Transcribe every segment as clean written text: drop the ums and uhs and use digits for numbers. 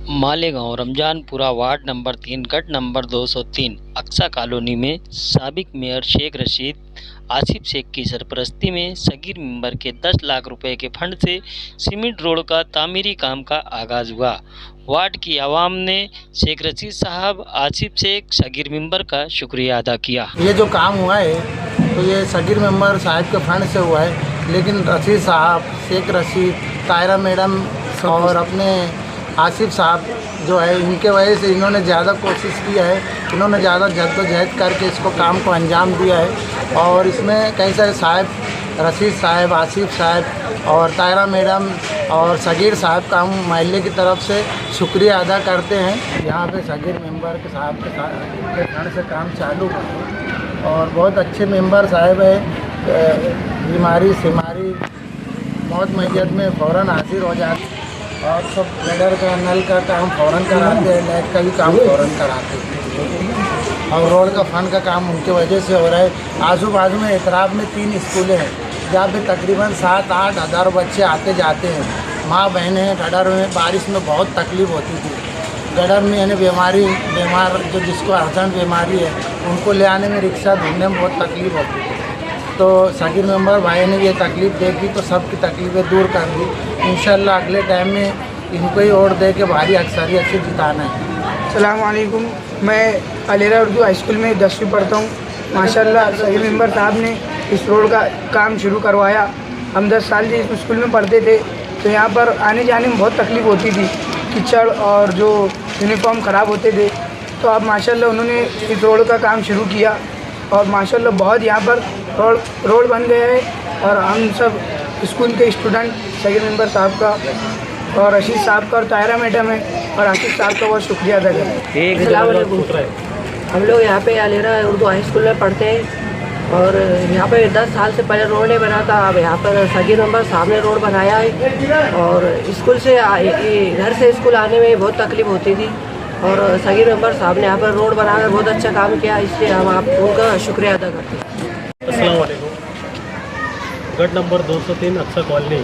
Malegaon Ramzanpura ward number 3 गट number 203 Aqsa colony में साबिक mayor Sheikh Rashid Asif Sheikh की सरपरस्ती में सगीर मेंबर के 10 लाख रुपए के फंड से सीमेंट रोड का तामीरी काम का आगाज हुआ। वार्ड की आवाम ने शेख रशीद साहब, आसिफ शेख, सगीर मेंबर का शुक्रिया अदा किया। ये जो काम हुआ है तो ये सगीर मेंबर साहब के फंड से हुआ है, लेकिन रशीद साहब, शेख रशीद, तायरा मैडम और अपने आसिफ साहब जो है, इनके वजह से इन्होंने ज़्यादा कोशिश किया है, इन्होंने ज़्यादा जद्दोजहद करके इसको काम को अंजाम दिया है। और इसमें कई सारे साहब, रशीद साहब, आसिफ साहब और तायरा मैडम और सगीर साहब का हम महल्ले की तरफ से शुक्रिया अदा करते हैं। यहाँ पे सगीर मेंबर के साहब के फंड से काम चालू है और बहुत अच्छे मेंबर साहब है। बीमारी सिमारी मौत मैयत में फ़ौरन हाजिर हो जाते और सब गटर का नल का काम फ़ौरन कराते हैं, लाइट का भी काम फ़ौरन कराते हैं और रोड का फंड का काम उनके वजह से हो रहा है। आजू बाजू में एतराफ़ में 3 स्कूलें हैं जहाँ पे तकरीबन 7-8 हज़ार बच्चे आते जाते हैं। माँ बहनें गटर में बारिश में बहुत तकलीफ़ होती थी। गटर में यानी बीमार जो जिसको अर्जेंट बीमारी है उनको ले आने में, रिक्शा ढूंढने में बहुत तकलीफ़ होती थी। तो सगीर मेंबर भाई ने ये तकलीफ़ देखी तो सबकी तकलीफ़ें दूर कर दी। इंशाल्लाह अगले टाइम में इनको ही वोट दे के भारी अक्सरियत से जिताना है। अस्सलाम वालेकुम, मैं अलेरा उर्दू हाई स्कूल में 10वीं पढ़ता हूँ। माशाल्लाह सगीर मेंबर साहब ने इस रोड का काम शुरू करवाया। हम 10 साल से इस स्कूल में पढ़ते थे तो यहाँ पर आने जाने में बहुत तकलीफ़ होती थी, कीचड़ और जो यूनिफॉर्म ख़राब होते थे। तो अब माशाल्लाह उन्होंने इस रोड का काम शुरू किया और माशाल्लाह बहुत यहाँ पर रोड बन गया है। और हम सब स्कूल के स्टूडेंट सगीर मेंबर साहब का और रशीद साहब का और तायरा मैडम है और आसिफ साहब का बहुत शुक्रिया अदा करें। हम लोग यहाँ पे अलेरा उर्दू हाई स्कूल में पढ़ते हैं और यहाँ पे 10 साल से पहले रोड नहीं बना था। अब यहाँ पर सगीर मेंबर साहब ने रोड बनाया है और स्कूल से घर से स्कूल आने में बहुत तकलीफ़ होती थी और सगीर मेंबर साहब ने यहाँ पर रोड बनाकर बहुत अच्छा काम किया, इसलिए हम आप उनका शुक्रिया अदा करते हैं। अस्सलाम वालेकुम। गट नंबर 203 अक्सा कॉलोनी,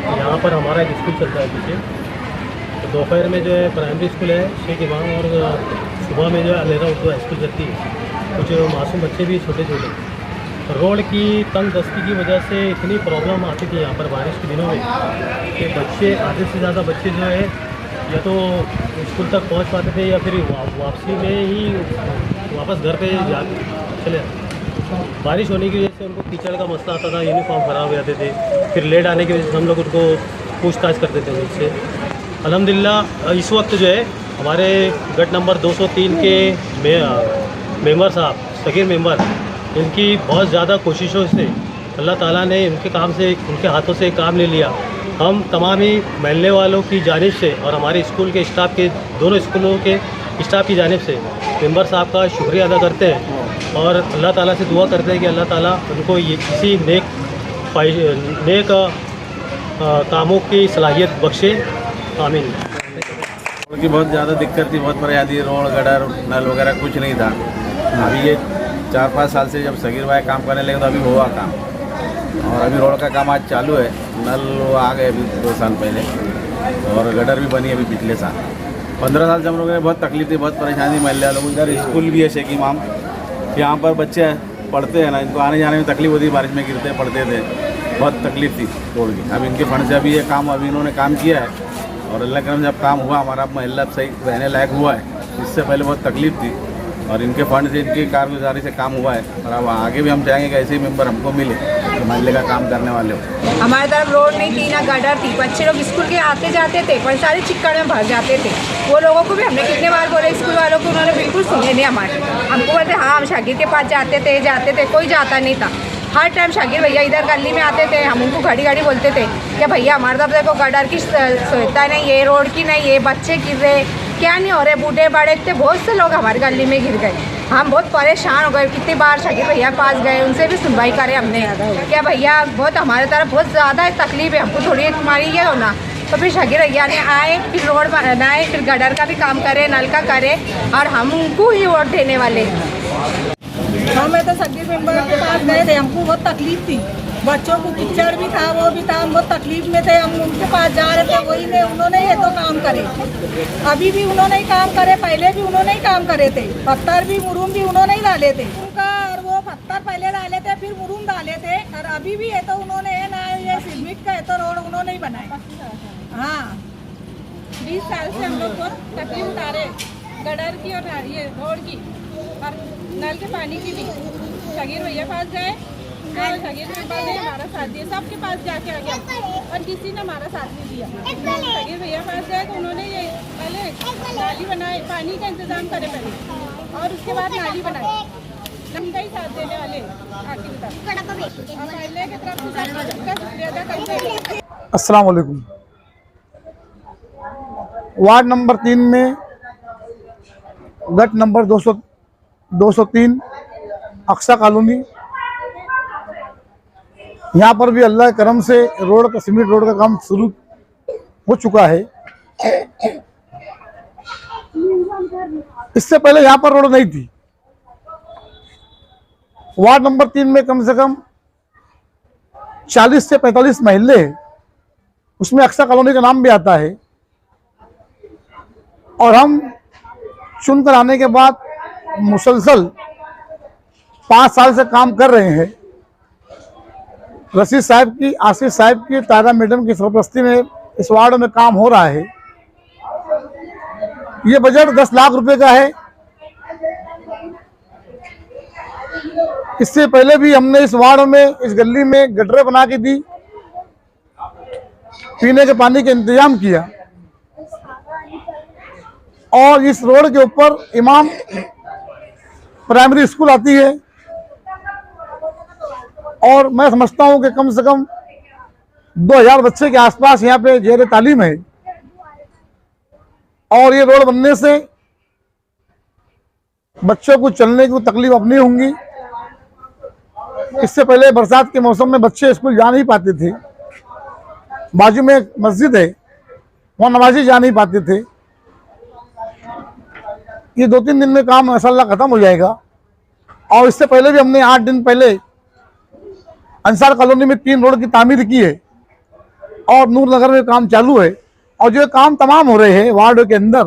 यहाँ पर हमारा एक स्कूल चलता है पीछे। तो दोपहर में जो है प्राइमरी स्कूल है शेख इमाम और सुबह में जो है अलेरा उर्दू हाई स्कूल चलती है। कुछ मासूम बच्चे भी छोटे छोटे। रोड की तंग दस्ती की वजह से इतनी प्रॉब्लम आती थी यहाँ पर बारिश के दिनों में कि बच्चे, आधे से ज़्यादा बच्चे जो है या तो स्कूल तक पहुँच पाते थे या फिर वापसी में ही वापस घर पे चले जाते। बारिश होने की वजह से उनको कीचड़ का मसला आता था, यूनिफॉर्म ख़राब हो जाते थे, फिर लेट आने की वजह से हम लोग उनको पूछताछ करते थे उनसे। अल्हम्दुलिल्लाह इस वक्त जो है हमारे गट नंबर 203 के मेंबर साहब, सगीर मेंबर, इनकी बहुत ज़्यादा कोशिशों से अल्लाह ताला ने उनके काम से, उनके हाथों से काम ले लिया। हम तमाम ही महल्ले वालों की जानिब से और हमारे स्कूल के स्टाफ के, दोनों स्कूलों के स्टाफ की जानिब से मेंबर साहब का शुक्रिया अदा करते हैं और अल्लाह ताला से दुआ करते हैं कि अल्लाह ताला उनको ये किसी नेक कामों की सलाहियत बख्शे। आमीन। उनकी बहुत ज़्यादा दिक्कत थी, बहुत परेशानी, रोड गटर नल वगैरह कुछ नहीं था। अभी ये 4-5 साल से जब सगीर भाई काम करने लगे तो अभी हुआ काम और अभी रोड का काम आज चालू है। नल आ गए अभी 2 साल पहले और गटर भी बनी अभी पिछले साल। 15 साल से हम लोगों ने बहुत तकलीफ थी, बहुत परेशानी महल्ले वालों को। इधर स्कूल भी है शेख इमाम, यहाँ पर बच्चे पढ़ते हैं ना, इनको आने जाने में तकलीफ होती, बारिश में गिरते पढ़ते थे, बहुत तकलीफ थी रोड की। अब इनके फंड से अभी ये काम अभी इन्होंने काम किया है और अल्लाह करम जब काम हुआ, हमारा महल्ला सही रहने लायक हुआ है। इससे पहले बहुत तकलीफ थी और इनके फंड से, इनकी कारगुजारी से काम हुआ है और अब आगे भी हम चाहेंगे कि ऐसे ही मेंबर हमको मिले तो महल्ले का काम करने वाले हो। हमारे तरफ रोड नहीं थी, ना गटर थी, बच्चे लोग स्कूल के आते जाते थे पर सारे चिक्कड़ में भर जाते थे। वो लोगों को भी हमने कितने बार बोले, स्कूल वालों को, उन्होंने बिल्कुल सुने नहीं हमारे। हमको बोलते हाँ हम शागिर के पास जाते थे, कोई जाता नहीं था। हर टाइम शागिर भैया इधर गली में आते थे, हम उनको घड़ी बोलते थे कि भैया हमारे तरफ देखो गटर की सुविधा नहीं है, रोड की नहीं है, बच्चे गिर रहे, क्या नहीं हो रहे, बूढ़े बड़े थे, बहुत से लोग हमारी गली में गिर गए। हम बहुत परेशान हो गए, कितनी बार शागिर भैया के पास गए, उनसे भी सुनवाई करे हमने क्या भैया बहुत हमारे तरफ बहुत ज़्यादा तकलीफ है, हमको थोड़ी तुम्हारी ये हो ना। तो फिर शागिर भैया ने आए, फिर रोड बनाए, फिर गटर का भी काम करे, नल का करे और हम उनको ही वोट देने वाले हैं। हम तो सगीर मेंबर के पास गए थे, हमको बहुत तकलीफ थी, बच्चों को कीचड़ भी था, वो भी था, हम बहुत तकलीफ में थे, हम उनके पास जा रहे थे, वही ने उन्होंने ये तो काम करे। अभी भी उन्होंने ही काम करे, पहले भी उन्होंने ही काम करे थे, पत्थर भी मुरूम भी उन्होंने ही डाले थे उनका, और वो पत्थर पहले डाले थे फिर मुरूम डाले थे, और अभी भी ये तो उन्होंने है ना, ये सीमेंट का है तो रोड उन्होंने ही बनाया। हाँ 20 साल से हम लोग को तकलीफ उठा रहे, गटर की और ये रोड की और नल के पानी की भी। शगीर भैया पास गए और शगीर मेंबर ने हमारा साथ दिया, सबके पास जाके आ गया और किसी ने हमारा साथ नहीं दिया। शगीर भैया पास गए तो उन्होंने ये पहले नाली बनाए, पानी का इंतजाम करे पहले, और उसके बाद नाली बनाई। उनका ही साथ देने वाले आखिर तक, और पहले की तरफ से सबका शुक्रिया अदा करते। अस्सलाम वालेकुम। वार्ड नंबर 3 में गट नंबर 203 अक्सा कॉलोनी, यहाँ पर भी अल्लाह के करम से रोड का, सीमेंट रोड का काम शुरू हो चुका है। इससे पहले यहाँ पर रोड नहीं थी। वार्ड नंबर 3 में कम से कम 40 से 45 महल्ले हैं, उसमें अक्सा कॉलोनी का नाम भी आता है। और हम चुनकर आने के बाद मुसलसल 5 साल से काम कर रहे हैं। रशीद साहब की, आसिफ साहब की, तायरा मैडम की सरपरस्ती में इस वार्ड में काम हो रहा है। ये बजट 10 लाख रुपए का है। इससे पहले भी हमने इस वार्ड में, इस गली में गटरें बना के दी, पीने के पानी का इंतजाम किया, और इस रोड के ऊपर इमाम प्राइमरी स्कूल आती है, और मैं समझता हूं कि कम से कम 2000 बच्चे के आसपास यहाँ पे जेर तालीम है। और ये रोड बनने से बच्चों को चलने की तकलीफ अब नहीं होंगी। इससे पहले बरसात के मौसम में बच्चे स्कूल जा नहीं पाते थे। बाजू में एक मस्जिद है, वहाँ नमाजी जा नहीं पाते थे। ये 2-3 दिन में काम इंशाल्लाह खत्म हो जाएगा। और इससे पहले भी हमने 8 दिन पहले अंसार कॉलोनी में 3 रोड की तामीर की है, और नूर नगर में काम चालू है। और जो काम तमाम हो रहे हैं वार्ड के अंदर,